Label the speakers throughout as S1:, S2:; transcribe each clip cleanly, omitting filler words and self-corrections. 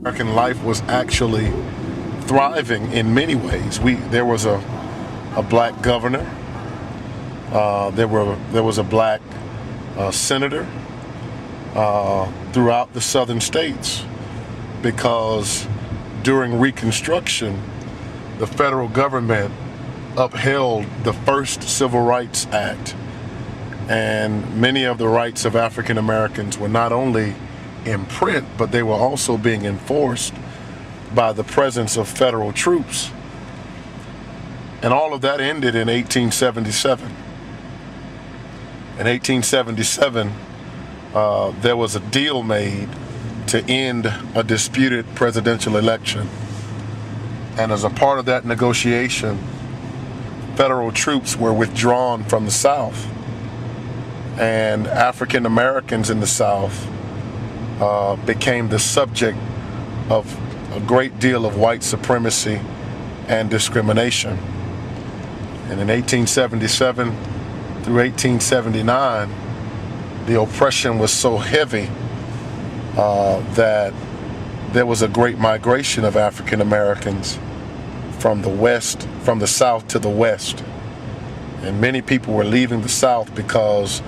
S1: American life was actually thriving in many ways. There was a black governor. There was a black senator throughout the southern states, because during Reconstruction, the federal government upheld the first Civil Rights Act, and many of the rights of African Americans were not only in print, but they were also being enforced by the presence of federal troops. And all of that ended in 1877. In 1877, there was a deal made to end a disputed presidential election. And as a part of that negotiation, federal troops were withdrawn from the South. And African Americans in the South became the subject of a great deal of white supremacy and discrimination. And in 1877 through 1879, the oppression was so heavy that there was a great migration of African Americans from the South to the West. And many people were leaving the South because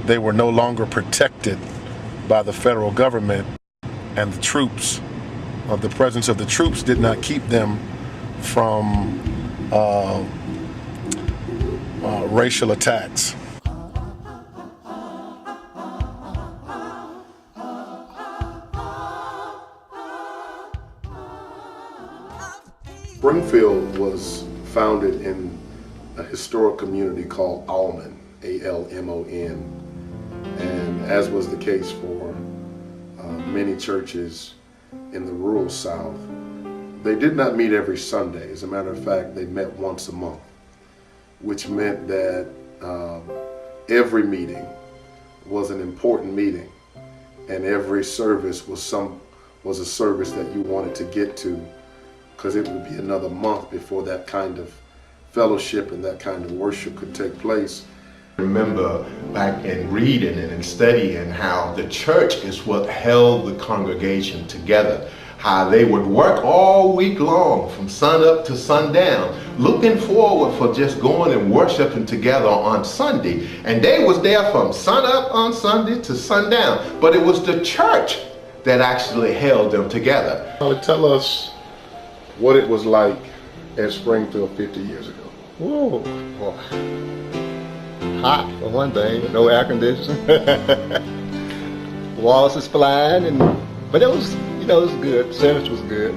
S1: they were no longer protected by the federal government, and the troops, the presence of the troops did not keep them from racial attacks. Springfield was founded in a historic community called Almon, A-L-M-O-N. And as was the case for many churches in the rural South, they did not meet every Sunday. As a matter of fact, they met once a month, which meant that every meeting was an important meeting, and every service was a service that you wanted to get to, because it would be another month before that kind of fellowship and that kind of worship could take place.
S2: I remember back in reading and in studying how the church is what held the congregation together, how they would work all week long from sun up to sundown, looking forward for just going and worshiping together on Sunday. And they was there from sun up on Sunday to sundown, but it was the church that actually held them together.
S1: Tell us what it was like at Springfield 50 years ago.
S3: Whoa, boy. Hot for one thing, no air conditioning. Walls is flying, but it was, it was good. Service was good.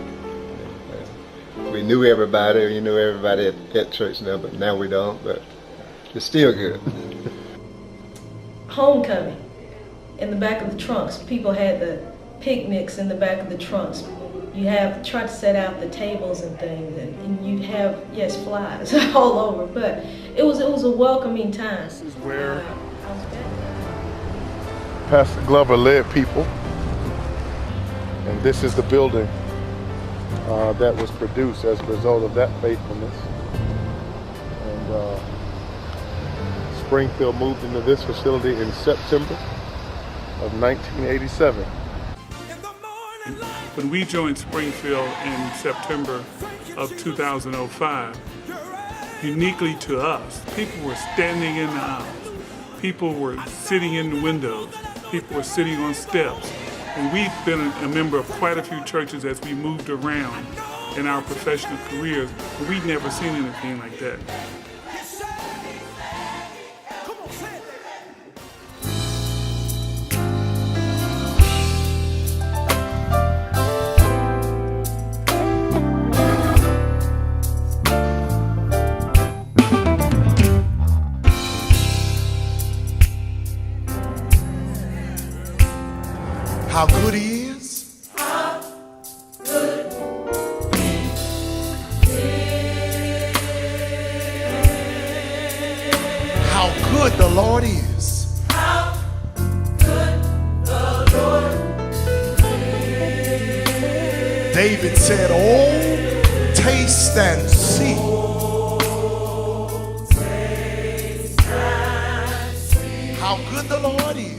S3: We knew everybody, everybody at church now, but now we don't, but it's still good.
S4: Homecoming in the back of the trunks. People had the picnics in the back of the trunks. You try to set out the tables and things, and you'd have, yes, flies all over, but it was a welcoming time.
S1: This is where Pastor Glover led people, and this is the building that was produced as a result of that faithfulness. And Springfield moved into this facility in September of 1987.
S5: When we joined Springfield in September of 2005, uniquely to us, people were standing in the aisles, people were sitting in the windows, people were sitting on steps. And we've been a member of quite a few churches as we moved around in our professional careers, but we'd never seen anything like that.
S6: How good he is.
S7: How good he is.
S6: How good the Lord is.
S7: How good the Lord is.
S6: David said, oh, taste and see.
S7: Oh, taste and see.
S6: How good the Lord is.